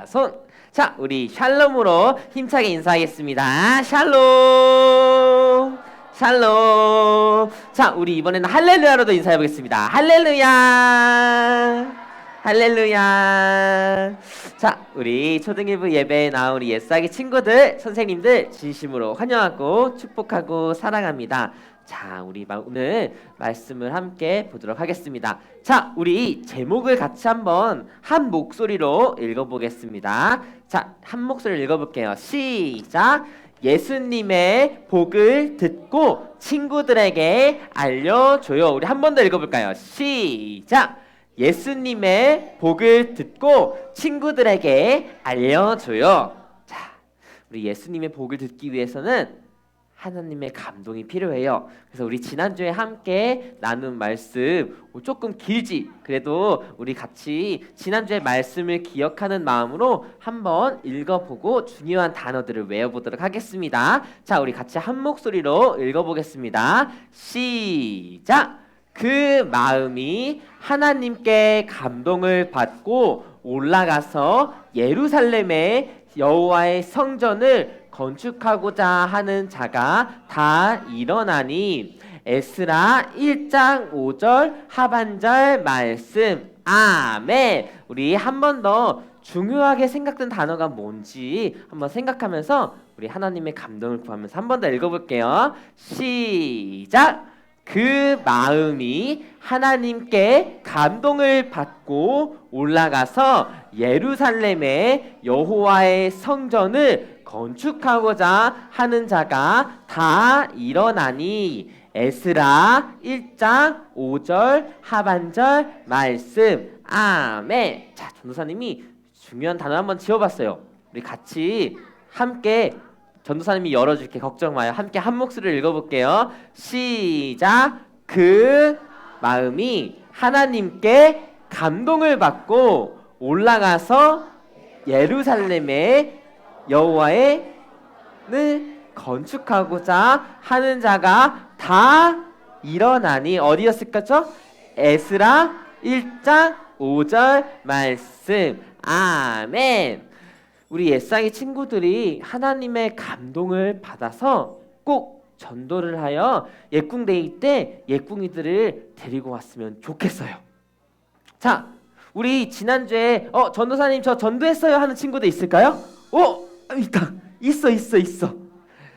손. 자, 우리 샬롬으로 힘차게 인사하겠습니다. 샬롬. 샬롬. 자, 우리 이번에는 할렐루야로도 인사해 보겠습니다. 할렐루야. 할렐루야. 자, 우리 초등일부 예배에 나온 우리 옛사기 친구들, 선생님들 진심으로 환영하고 축복하고 사랑합니다. 자, 우리 오늘 말씀을 함께 보도록 하겠습니다. 자, 우리 제목을 같이 한번 한 목소리로 읽어보겠습니다. 자, 한 목소리로 읽어볼게요. 시작! 예수님의 복을 듣고 친구들에게 알려줘요. 우리 한 번 더 읽어볼까요? 시작! 예수님의 복을 듣고 친구들에게 알려줘요. 자, 우리 예수님의 복을 듣기 위해서는 하나님의 감동이 필요해요. 그래서 우리 지난주에 함께 나눈 말씀 조금 길지, 그래도 우리 같이 지난주의 말씀을 기억하는 마음으로 한번 읽어보고 중요한 단어들을 외워보도록 하겠습니다. 자, 우리 같이 한 목소리로 읽어보겠습니다. 시작! 그 마음이 하나님께 감동을 받고 올라가서 예루살렘의 여호와의 성전을 건축하고자 하는 자가 다 일어나니. 에스라 1장 5절 하반절 말씀. 아멘. 우리 한 번 더 중요하게 생각된 단어가 뭔지 한번 생각하면서 우리 하나님의 감동을 구하면서 한 번 더 읽어볼게요. 시작! 그 마음이 하나님께 감동을 받고 올라가서 예루살렘의 여호와의 성전을 건축하고자 하는 자가 다 일어나니. 에스라 1장 5절 하반절 말씀. 아멘. 자, 전도사님이 중요한 단어 한번 지어봤어요. 우리 같이 함께 전도사님이 열어줄게. 걱정 마요. 함께 한 목소리를 읽어볼게요. 시작! 그 마음이 하나님께 감동을 받고 올라가서 예루살렘의 여호와의 을 건축하고자 하는 자가 다 일어나니. 어디였을까죠? 에스라 1장 5절 말씀. 아멘. 우리 옛사기 친구들이 하나님의 감동을 받아서 꼭 전도를 하여 예꿍데이 때 예꿍이들을 데리고 왔으면 좋겠어요. 자, 우리 지난주에 전도사님 저 전도했어요 하는 친구도 있을까요? 있다. 있어.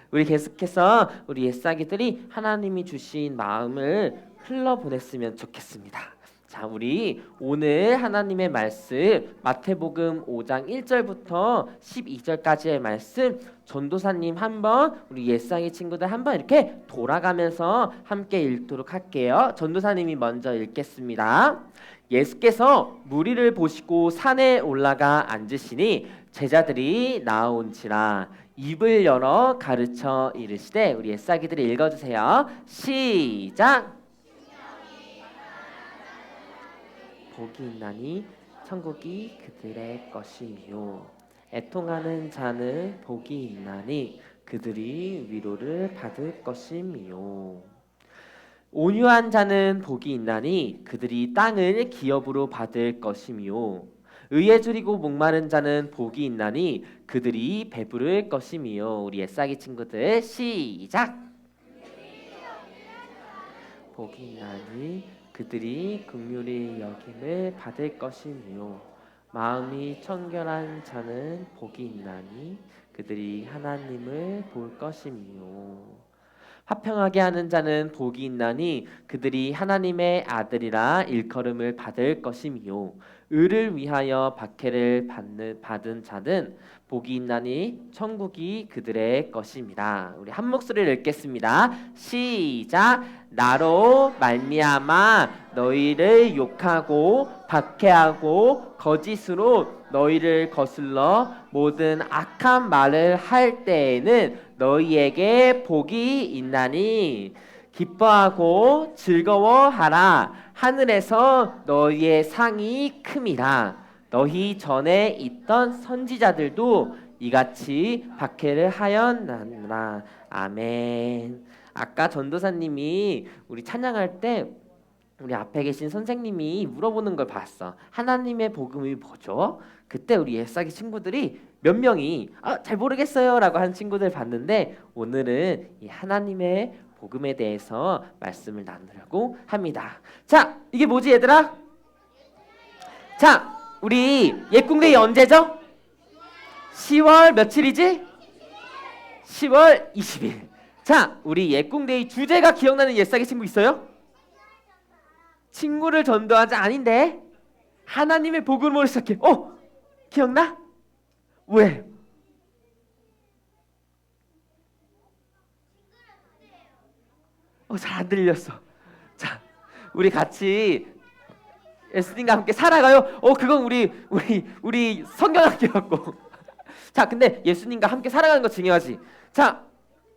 우리 계속해서 우리 옛사기들이 하나님이 주신 마음을 흘러보냈으면 좋겠습니다. 자, 우리 오늘 하나님의 말씀 마태복음 5장 1절부터 12절까지의 말씀 전도사님 한번 우리 옛사기 친구들 한번 이렇게 돌아가면서 함께 읽도록 할게요. 전도사님이 먼저 읽겠습니다. 예수께서 무리를 보시고 산에 올라가 앉으시니 제자들이 나온지라. 입을 열어 가르쳐 이르시되. 우리 옛사기들이 읽어주세요. 시작! 복이 있나니 천국이 그들의 것이요. 애통하는 자는 복이 있나니 그들이 위로를 받을 것이요. 온유한 자는 복이 있나니 그들이 땅을 기업으로 받을 것이요. 의에 줄이고 목마른 자는 복이 있나니 그들이 배부를 것이요. 우리 옛사기 친구들 시작! 복이 있나니 그들이 긍휼히 여김을 받을 것이며 마음이 청결한 자는 복이 있나니 그들이 하나님을 볼 것이며 화평하게 하는 자는 복이 있나니 그들이 하나님의 아들이라 일컬음을 받을 것이며 의를 위하여 박해를 받은 자는 복이 있나니 천국이 그들의 것입니다. 우리 한 목소리를 읽겠습니다. 시작! 나로 말미암아 너희를 욕하고 박해하고 거짓으로 너희를 거슬러 모든 악한 말을 할 때에는 너희에게 복이 있나니 기뻐하고 즐거워하라. 하늘에서 너희의 상이 큼이라. 너희 전에 있던 선지자들도 이같이 박해를 하였나라. 아멘. 아까 전도사님이 우리 찬양할 때 우리 앞에 계신 선생님이 물어보는 걸 봤어. 하나님의 복음이 뭐죠? 그때 우리 예사기 친구들이 몇 명이 잘 모르겠어요라고 한 친구들 봤는데, 오늘은 이 하나님의 복음에 대해서 말씀을 나누려고 합니다. 자, 이게 뭐지 얘들아? 자, 우리 예꿈데이 언제죠? 10월 며칠이지? 10월 20일. 자, 우리 예꿈데이 주제가 기억나는 예사기 친구 있어요? 친구를 전도하자 아닌데 하나님의 복음으로 시작해. 기억나? 왜? 잘 안 들렸어. 자, 우리 같이 예수님과 함께 살아가요. 그건 우리 성경학교 같고. 자, 근데 예수님과 함께 살아가는 거 중요하지. 자,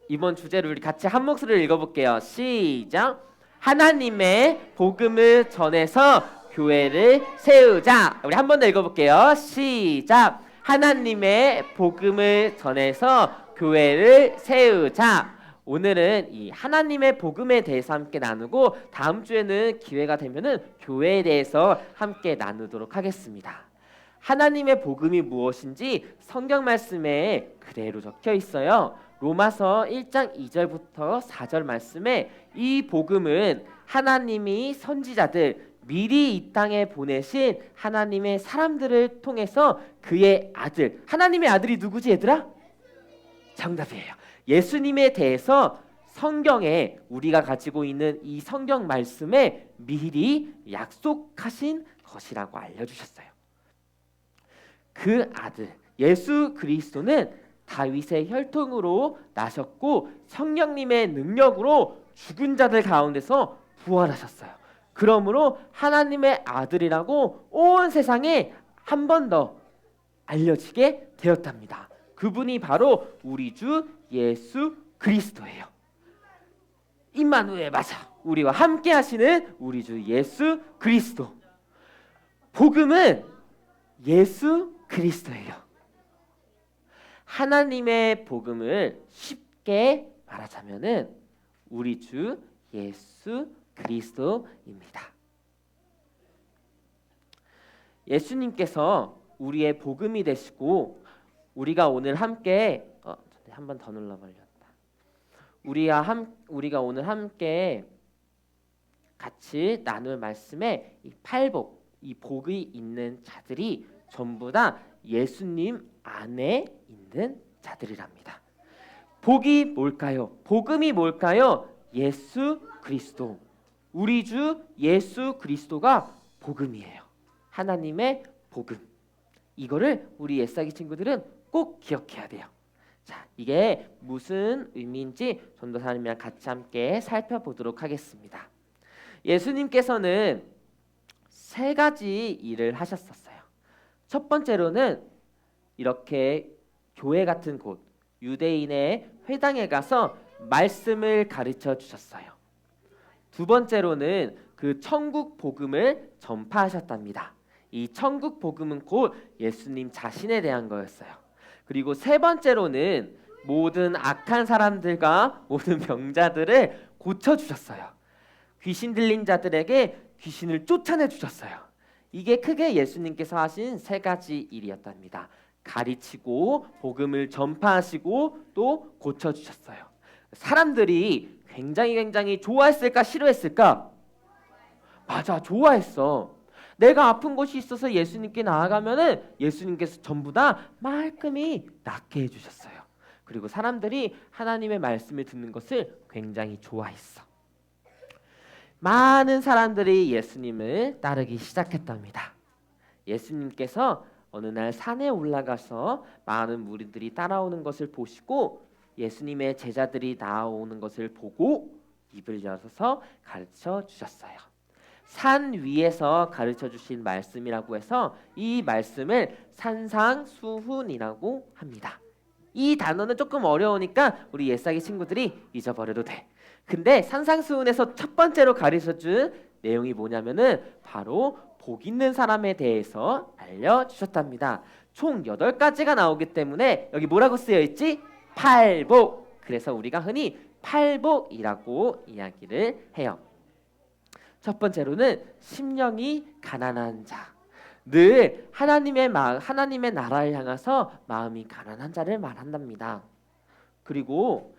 이번 주제를 우리 같이 한 목소리를 읽어볼게요. 시작. 하나님의 복음을 전해서 교회를 세우자. 우리 한 번 더 읽어볼게요. 시작. 하나님의 복음을 전해서 교회를 세우자. 오늘은 이 하나님의 복음에 대해서 함께 나누고, 다음 주에는 기회가 되면은 교회에 대해서 함께 나누도록 하겠습니다. 하나님의 복음이 무엇인지 성경 말씀에 그대로 적혀 있어요. 로마서 1장 2절부터 4절 말씀에 이 복음은 하나님이 선지자들 미리 이 땅에 보내신 하나님의 사람들을 통해서 그의 아들, 하나님의 아들이 누구지 얘들아? 정답이에요. 예수님에 대해서 성경에 우리가 가지고 있는 이 성경 말씀에 미리 약속하신 것이라고 알려주셨어요. 그 아들 예수 그리스도는 다윗의 혈통으로 나셨고 성령님의 능력으로 죽은 자들 가운데서 부활하셨어요. 그러므로 하나님의 아들이라고 온 세상에 한 번 더 알려지게 되었답니다. 그분이 바로 우리 주 예수 그리스도예요. 임마누엘, 맞아. 우리와 함께 하시는 우리 주 예수 그리스도. 복음은 예수 그리스도예요. 하나님의 복음을 쉽게 말하자면은 우리 주 예수 그리스도입니다. 예수님께서 우리의 복음이 되시고, 우리가 오늘 함께 한 번 더 눌러버렸다. 우리가 오늘 함께 같이 나눌 말씀에 이 팔복, 이 복이 있는 자들이 전부 다 예수님 안에 있는 자들이랍니다. 복이 뭘까요? 복음이 뭘까요? 예수 그리스도. 우리 주 예수 그리스도가 복음이에요. 하나님의 복음. 이거를 우리 옛사기 친구들은 꼭 기억해야 돼요. 자, 이게 무슨 의미인지 전도사님이랑 같이 함께 살펴보도록 하겠습니다. 예수님께서는 세 가지 일을 하셨었어요. 첫 번째로는 이렇게 교회 같은 곳, 유대인의 회당에 가서 말씀을 가르쳐 주셨어요. 두 번째로는 그 천국 복음을 전파하셨답니다. 이 천국 복음은 곧 예수님 자신에 대한 거였어요. 그리고 세 번째로는 모든 악한 사람들과 모든 병자들을 고쳐주셨어요. 귀신 들린 자들에게 귀신을 쫓아내 주셨어요. 이게 크게 예수님께서 하신 세 가지 일이었답니다. 가르치고 복음을 전파하시고 또 고쳐주셨어요. 사람들이 굉장히 좋아했을까 싫어했을까? 맞아, 좋아했어. 내가 아픈 곳이 있어서 예수님께 나아가면은 예수님께서 전부 다 말끔히 낫게 해주셨어요. 그리고 사람들이 하나님의 말씀을 듣는 것을 굉장히 좋아했어. 많은 사람들이 예수님을 따르기 시작했답니다. 예수님께서 어느 날 산에 올라가서 많은 무리들이 따라오는 것을 보시고 예수님의 제자들이 나오는 것을 보고 입을 열어서 가르쳐 주셨어요. 산 위에서 가르쳐 주신 말씀이라고 해서 이 말씀을 산상수훈이라고 합니다. 이 단어는 조금 어려우니까 우리 옛사기 친구들이 잊어버려도 돼. 근데 산상수훈에서 첫 번째로 가르쳐 준 내용이 뭐냐면은 바로 복 있는 사람에 대해서 알려주셨답니다. 총 8가지가 나오기 때문에 여기 뭐라고 쓰여 있지? 팔복. 그래서 우리가 흔히 팔복이라고 이야기를 해요. 첫 번째로는 심령이 가난한 자. 늘 하나님의 나라를 향해서 마음이 가난한 자를 말한답니다. 그리고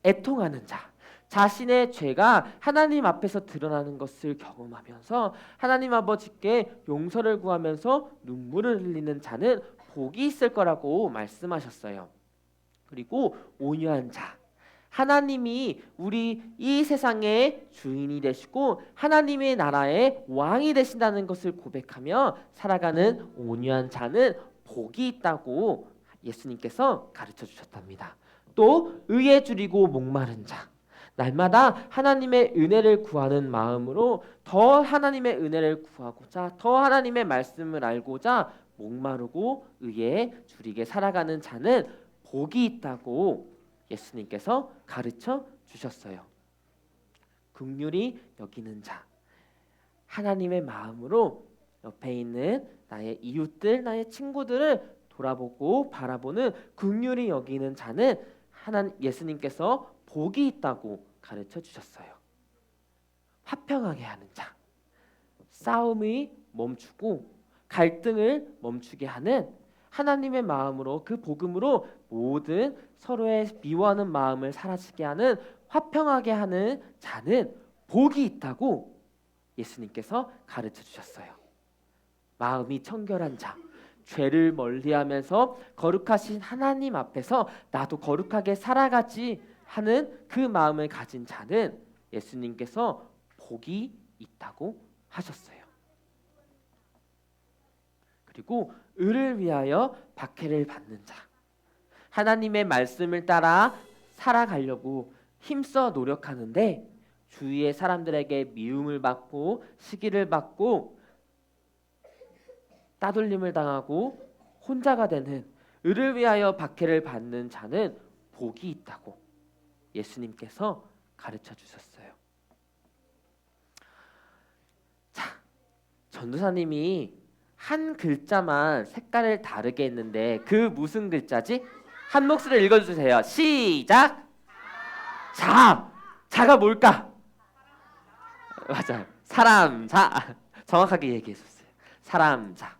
애통하는 자. 자신의 죄가 하나님 앞에서 드러나는 것을 경험하면서 하나님 아버지께 용서를 구하면서 눈물을 흘리는 자는 복이 있을 거라고 말씀하셨어요. 그리고 온유한 자. 하나님이 우리 이 세상의 주인이 되시고 하나님의 나라의 왕이 되신다는 것을 고백하며 살아가는 온유한 자는 복이 있다고 예수님께서 가르쳐 주셨답니다. 또 의에 줄이고 목마른 자. 날마다 하나님의 은혜를 구하는 마음으로 더 하나님의 은혜를 구하고자 더 하나님의 말씀을 알고자 목마르고 의에 줄이게 살아가는 자는 복이 있다고 예수님께서 가르쳐 주셨어요. 긍휼히 여기는 자. 하나님의 마음으로 옆에 있는 나의 이웃들, 나의 친구들을 돌아보고 바라보는 긍휼히 여기는 자는 예수님께서 복이 있다고 가르쳐 주셨어요. 화평하게 하는 자. 싸움이 멈추고 갈등을 멈추게 하는 하나님의 마음으로 그 복음으로 모든 서로의 미워하는 마음을 사라지게 하는 화평하게 하는 자는 복이 있다고 예수님께서 가르쳐 주셨어요. 마음이 청결한 자. 죄를 멀리하면서 거룩하신 하나님 앞에서 나도 거룩하게 살아가지 하는 그 마음을 가진 자는 예수님께서 복이 있다고 하셨어요. 그리고 의를 위하여 박해를 받는 자. 하나님의 말씀을 따라 살아가려고 힘써 노력하는데 주위의 사람들에게 미움을 받고 시기를 받고 따돌림을 당하고 혼자가 되는 의를 위하여 박해를 받는 자는 복이 있다고 예수님께서 가르쳐 주셨어요. 자, 전도사님이 한 글자만 색깔을 다르게 했는데 그 무슨 글자지? 한 목소리로 읽어주세요. 시작. 자. 자가 뭘까? 맞아요. 사람 자. 정확하게 얘기해줬어요. 사람 자.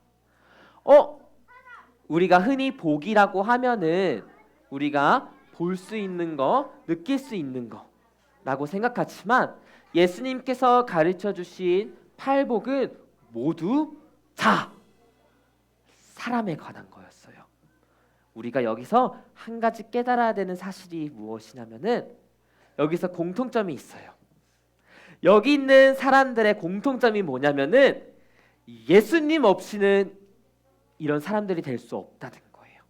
우리가 흔히 복이라고 하면은 우리가 볼 수 있는 거, 느낄 수 있는 거라고 생각하지만 예수님께서 가르쳐 주신 팔복은 모두 자, 사람에 관한 거였어요. 우리가 여기서 한 가지 깨달아야 되는 사실이 무엇이냐면은 여기서 공통점이 있어요. 여기 있는 사람들의 공통점이 뭐냐면은 예수님 없이는 이런 사람들이 될 수 없다는 거예요.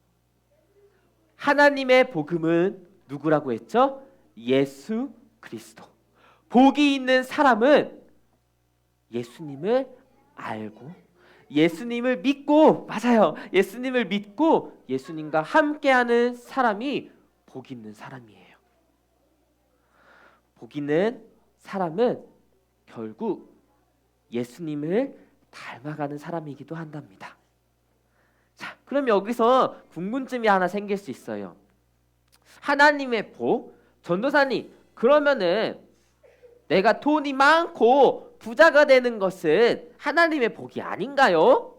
하나님의 복음은 누구라고 했죠? 예수 그리스도. 복이 있는 사람은 예수님을 알고 예수님을 믿고, 맞아요. 예수님을 믿고 예수님과 함께하는 사람이 복 있는 사람이에요. 복 있는 사람은 결국 예수님을 닮아가는 사람이기도 한답니다. 자, 그럼 여기서 궁금증이 하나 생길 수 있어요. 하나님의 복, 전도사님, 그러면은 내가 돈이 많고 부자가 되는 것은 하나님의 복이 아닌가요?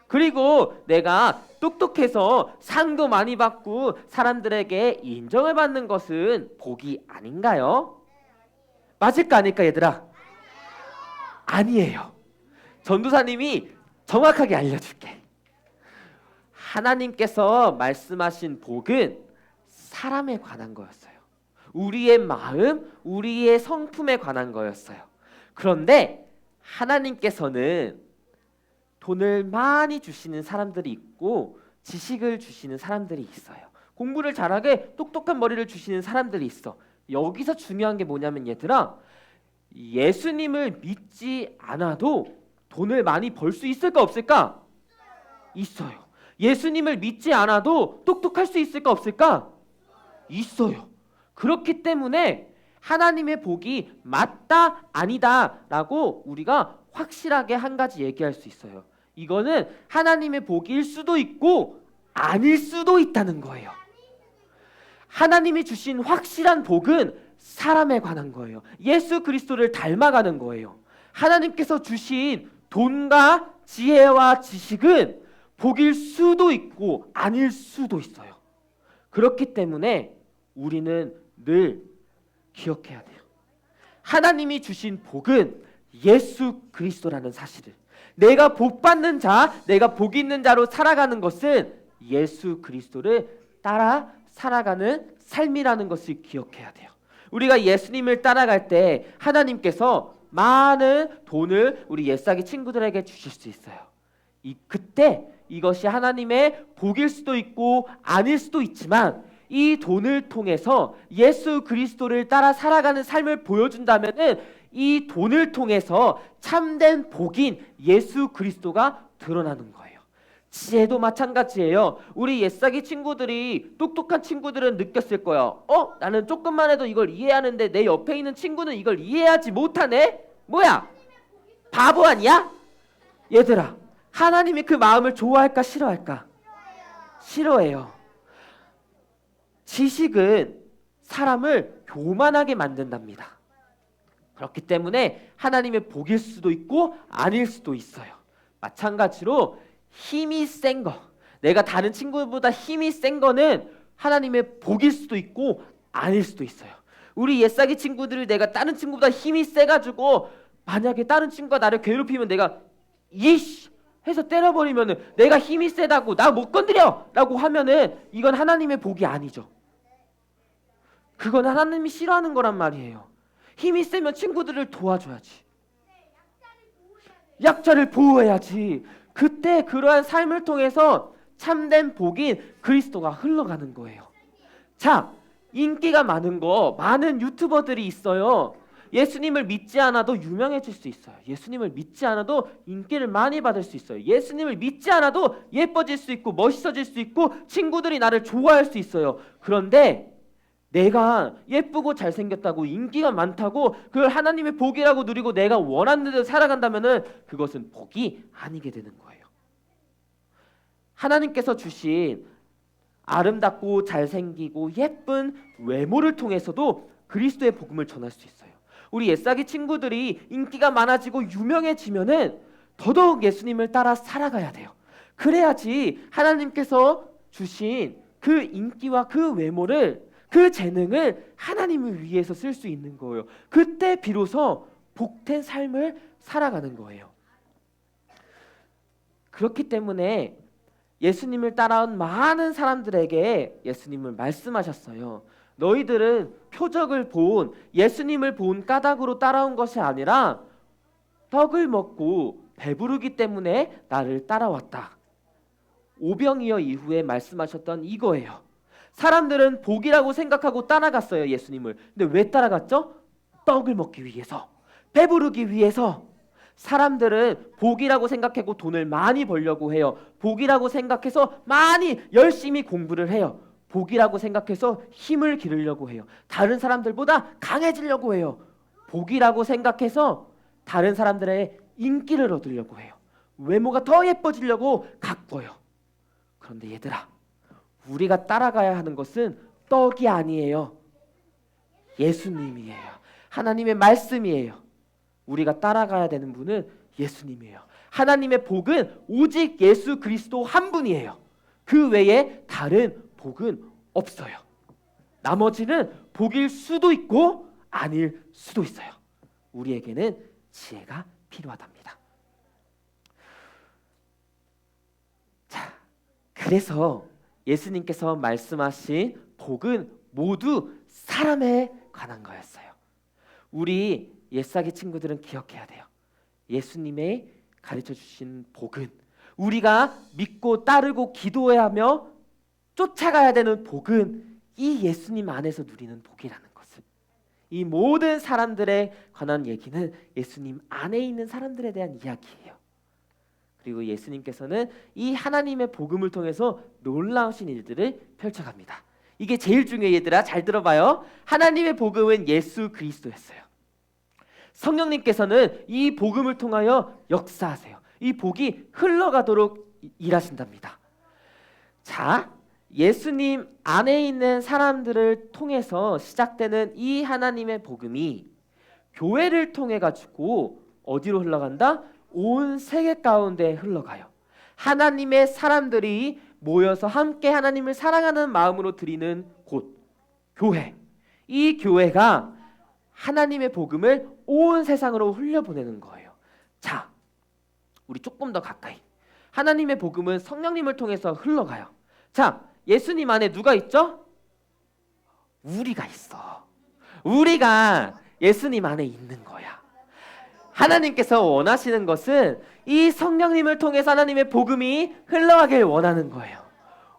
그리고 내가 똑똑해서 상도 많이 받고 사람들에게 인정을 받는 것은 복이 아닌가요? 맞을까 아닐까 얘들아? 아니에요. 전도사님이 정확하게 알려줄게. 하나님께서 말씀하신 복은 사람에 관한 거였어요. 우리의 마음, 우리의 성품에 관한 거였어요. 그런데 하나님께서는 돈을 많이 주시는 사람들이 있고 지식을 주시는 사람들이 있어요. 공부를 잘하게 똑똑한 머리를 주시는 사람들이 있어. 여기서 중요한 게 뭐냐면 얘들아, 예수님을 믿지 않아도 돈을 많이 벌 수 있을까 없을까? 있어요. 예수님을 믿지 않아도 똑똑할 수 있을까 없을까? 있어요. 그렇기 때문에 하나님의 복이 맞다 아니다 라고 우리가 확실하게 한 가지 얘기할 수 있어요. 이거는 하나님의 복일 수도 있고 아닐 수도 있다는 거예요. 하나님이 주신 확실한 복은 사람에 관한 거예요. 예수 그리스도를 닮아가는 거예요. 하나님께서 주신 돈과 지혜와 지식은 복일 수도 있고 아닐 수도 있어요. 그렇기 때문에 우리는 늘 기억해야 돼요. 하나님이 주신 복은 예수 그리스도라는 사실을, 내가 복 받는 자, 내가 복 있는 자로 살아가는 것은 예수 그리스도를 따라 살아가는 삶이라는 것을 기억해야 돼요. 우리가 예수님을 따라갈 때 하나님께서 많은 돈을 우리 옛사기 친구들에게 주실 수 있어요. 그때 이것이 하나님의 복일 수도 있고 아닐 수도 있지만, 이 돈을 통해서 예수 그리스도를 따라 살아가는 삶을 보여준다면은 이 돈을 통해서 참된 복인 예수 그리스도가 드러나는 거예요. 지혜도 마찬가지예요. 우리 옛사기 친구들이, 똑똑한 친구들은 느꼈을 거예요. 나는 조금만 해도 이걸 이해하는데 내 옆에 있는 친구는 이걸 이해하지 못하네? 뭐야? 바보 아니야? 얘들아, 하나님이 그 마음을 좋아할까 싫어할까? 싫어해요. 지식은 사람을 교만하게 만든답니다. 그렇기 때문에 하나님의 복일 수도 있고 아닐 수도 있어요. 마찬가지로 힘이 센 거, 내가 다른 친구보다 힘이 센 거는 하나님의 복일 수도 있고 아닐 수도 있어요. 우리 옛사기 친구들을 내가 다른 친구보다 힘이 세가지고 만약에 다른 친구가 나를 괴롭히면 내가 이씨 해서 때려버리면은, 내가 힘이 세다고 나 못 건드려 라고 하면은 이건 하나님의 복이 아니죠. 그건 하나님이 싫어하는 거란 말이에요. 힘이 세면 친구들을 도와줘야지, 약자를 보호해야지. 그때 그러한 삶을 통해서 참된 복인 그리스도가 흘러가는 거예요. 자, 인기가 많은 거, 많은 유튜버들이 있어요. 예수님을 믿지 않아도 유명해질 수 있어요. 예수님을 믿지 않아도 인기를 많이 받을 수 있어요. 예수님을 믿지 않아도 예뻐질 수 있고 멋있어질 수 있고 친구들이 나를 좋아할 수 있어요. 그런데 내가 예쁘고 잘생겼다고 인기가 많다고 그걸 하나님의 복이라고 누리고 내가 원하는 대로 살아간다면은 그것은 복이 아니게 되는 거예요. 하나님께서 주신 아름답고 잘생기고 예쁜 외모를 통해서도 그리스도의 복음을 전할 수 있어요. 우리 옛사기 친구들이 인기가 많아지고 유명해지면은 더더욱 예수님을 따라 살아가야 돼요. 그래야지 하나님께서 주신 그 인기와 그 외모를, 그 재능을 하나님을 위해서 쓸 수 있는 거예요. 그때 비로소 복된 삶을 살아가는 거예요. 그렇기 때문에 예수님을 따라온 많은 사람들에게 예수님을 말씀하셨어요. 너희들은 표적을 본, 예수님을 본 까닭으로 따라온 것이 아니라 떡을 먹고 배부르기 때문에 나를 따라왔다. 오병이어 이후에 말씀하셨던 이거예요. 사람들은 복이라고 생각하고 따라갔어요, 예수님을. 근데 왜 따라갔죠? 떡을 먹기 위해서, 배부르기 위해서. 사람들은 복이라고 생각하고 돈을 많이 벌려고 해요. 복이라고 생각해서 많이 열심히 공부를 해요. 복이라고 생각해서 힘을 기르려고 해요. 다른 사람들보다 강해지려고 해요. 복이라고 생각해서 다른 사람들의 인기를 얻으려고 해요. 외모가 더 예뻐지려고 가꿔요. 그런데 얘들아, 우리가 따라가야 하는 것은 떡이 아니에요. 예수님이에요. 하나님의 말씀이에요. 우리가 따라가야 되는 분은 예수님이에요. 하나님의 복은 오직 예수 그리스도 한 분이에요. 그 외에 다른 복은 없어요. 나머지는 복일 수도 있고 아닐 수도 있어요. 우리에게는 지혜가 필요하답니다. 자, 그래서 예수님께서 말씀하신 복은 모두 사람에 관한 거였어요. 우리 옛사기 친구들은 기억해야 돼요. 예수님의 가르쳐 주신 복은, 우리가 믿고 따르고 기도해야 하며 쫓아가야 되는 복은 이 예수님 안에서 누리는 복이라는 것을, 이 모든 사람들에 관한 얘기는 예수님 안에 있는 사람들에 대한 이야기예요. 그리고 예수님께서는 이 하나님의 복음을 통해서 놀라우신 일들을 펼쳐갑니다. 이게 제일 중요해. 얘들아, 잘 들어봐요. 하나님의 복음은 예수 그리스도였어요. 성령님께서는 이 복음을 통하여 역사하세요. 이 복이 흘러가도록 일하신답니다. 자, 예수님 안에 있는 사람들을 통해서 시작되는 이 하나님의 복음이 교회를 통해 가지고 어디로 흘러간다? 온 세계 가운데 흘러가요. 하나님의 사람들이 모여서 함께 하나님을 사랑하는 마음으로 드리는 곳, 교회. 이 교회가 하나님의 복음을 온 세상으로 흘려보내는 거예요. 자, 우리 조금 더 가까이. 하나님의 복음은 성령님을 통해서 흘러가요. 자, 예수님 안에 누가 있죠? 우리가 있어. 우리가 예수님 안에 있는 거야. 하나님께서 원하시는 것은 이 성령님을 통해서 하나님의 복음이 흘러가길 원하는 거예요.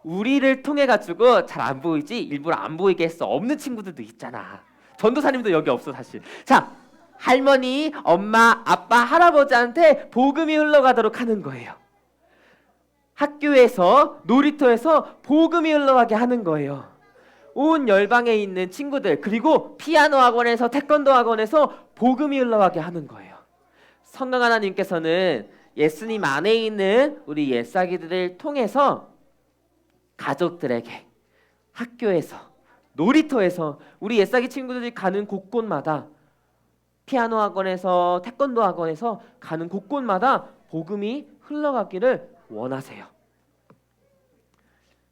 우리를 통해 가지고 잘 안 보이지, 일부러 안 보이게 했어. 없는 친구들도 있잖아. 전도사님도 여기 없어 사실. 자, 할머니, 엄마, 아빠, 할아버지한테 복음이 흘러가도록 하는 거예요. 학교에서, 놀이터에서 복음이 흘러가게 하는 거예요. 온 열방에 있는 친구들, 그리고 피아노 학원에서, 태권도 학원에서 복음이 흘러가게 하는 거예요. 성령 하나님께서는 예수님 안에 있는 우리 옛사기들을 통해서 가족들에게, 학교에서, 놀이터에서, 우리 옛사기 친구들이 가는 곳곳마다, 피아노 학원에서, 태권도 학원에서 가는 곳곳마다 복음이 흘러가기를 원하세요.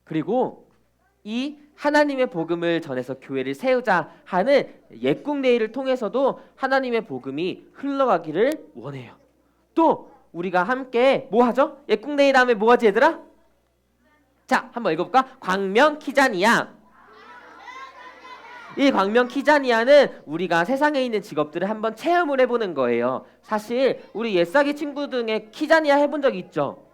그리고 이 하나님의 복음을 전해서 교회를 세우자 하는 예국내일을 통해서도 하나님의 복음이 흘러가기를 원해요. 또 우리가 함께 뭐 하죠? 예국내일 하면 뭐 하지 얘들아? 자, 한번 읽어볼까? 광명 키자니아. 이 광명 키자니아는 우리가 세상에 있는 직업들을 한번 체험을 해보는 거예요. 사실 우리 옛사기 친구 중에 키자니아 해본 적 있죠?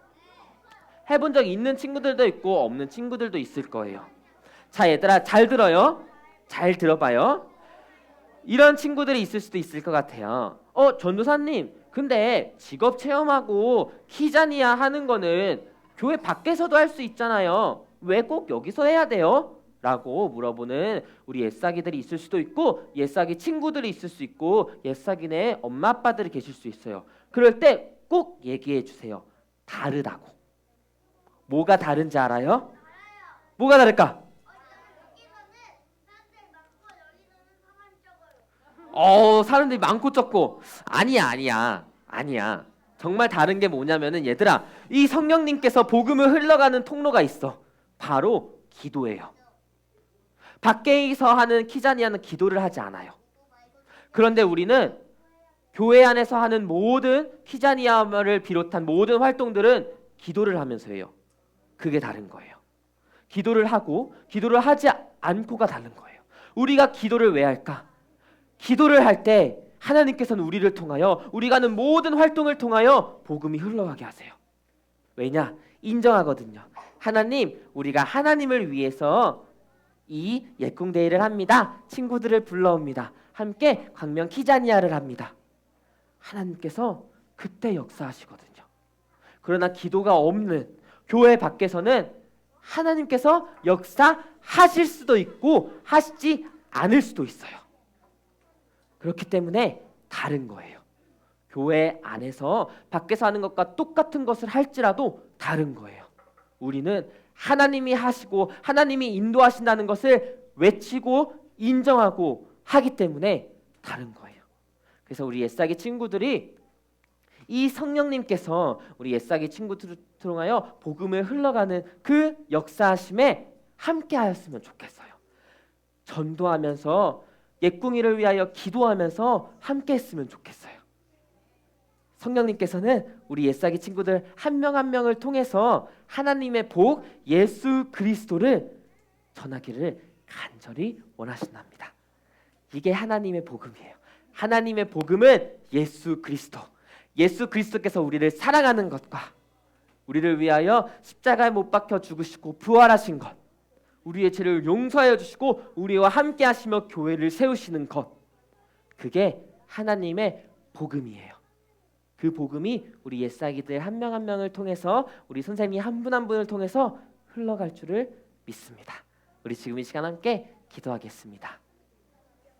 해본 적 있는 친구들도 있고 없는 친구들도 있을 거예요. 자, 얘들아 잘 들어요. 잘 들어봐요. 이런 친구들이 있을 수도 있을 것 같아요. 전도사님, 근데 직업 체험하고 키자니아 하는 거는 교회 밖에서도 할 수 있잖아요. 왜 꼭 여기서 해야 돼요? 라고 물어보는 우리 옛사기들이 있을 수도 있고, 옛사기 친구들이 있을 수 있고, 옛사기네 엄마 아빠들이 계실 수 있어요. 그럴 때 꼭 얘기해 주세요. 다르다고. 뭐가 다른지 알아요? 뭐가 다를까? 사람들이 많고 적고. 아니야. 정말 다른 게 뭐냐면은 얘들아, 이 성령님께서 복음을 흘러가는 통로가 있어. 바로 기도예요. 밖에서 하는 키자니아는 기도를 하지 않아요. 그런데 우리는 교회 안에서 하는 모든 키자니아를 비롯한 모든 활동들은 기도를 하면서 해요. 그게 다른 거예요. 기도를 하고 기도를 하지 않고가 다른 거예요. 우리가 기도를 왜 할까? 기도를 할 때 하나님께서는 우리를 통하여, 우리가 하는 모든 활동을 통하여 복음이 흘러가게 하세요. 왜냐? 인정하거든요. 하나님, 우리가 하나님을 위해서 이 예궁대회를 합니다. 친구들을 불러옵니다. 함께 광명 키자니아를 합니다. 하나님께서 그때 역사하시거든요. 그러나 기도가 없는 교회 밖에서는 하나님께서 역사하실 수도 있고 하시지 않을 수도 있어요. 그렇기 때문에 다른 거예요. 교회 안에서 밖에서 하는 것과 똑같은 것을 할지라도 다른 거예요. 우리는 하나님이 하시고 하나님이 인도하신다는 것을 외치고 인정하고 하기 때문에 다른 거예요. 그래서 우리 옛사기 친구들이 이 성령님께서 우리 옛사기 친구들을 통하여 복음을 흘러가는 그 역사하심에 함께 하였으면 좋겠어요. 전도하면서 옛궁이를 위하여 기도하면서 함께 했으면 좋겠어요. 성령님께서는 우리 옛사기 친구들 한 명 한 명을 통해서 하나님의 복, 예수 그리스도를 전하기를 간절히 원하신답니다. 이게 하나님의 복음이에요. 하나님의 복음은 예수 그리스도. 예수 그리스도께서 우리를 사랑하는 것과 우리를 위하여 십자가에 못 박혀 죽으시고 부활하신 것, 우리의 죄를 용서하여 주시고 우리와 함께 하시며 교회를 세우시는 것, 그게 하나님의 복음이에요. 그 복음이 우리 옛사기들 한 명 한 명을 통해서, 우리 선생님이 한 분 한 분을 통해서 흘러갈 줄을 믿습니다. 우리 지금 이 시간 함께 기도하겠습니다.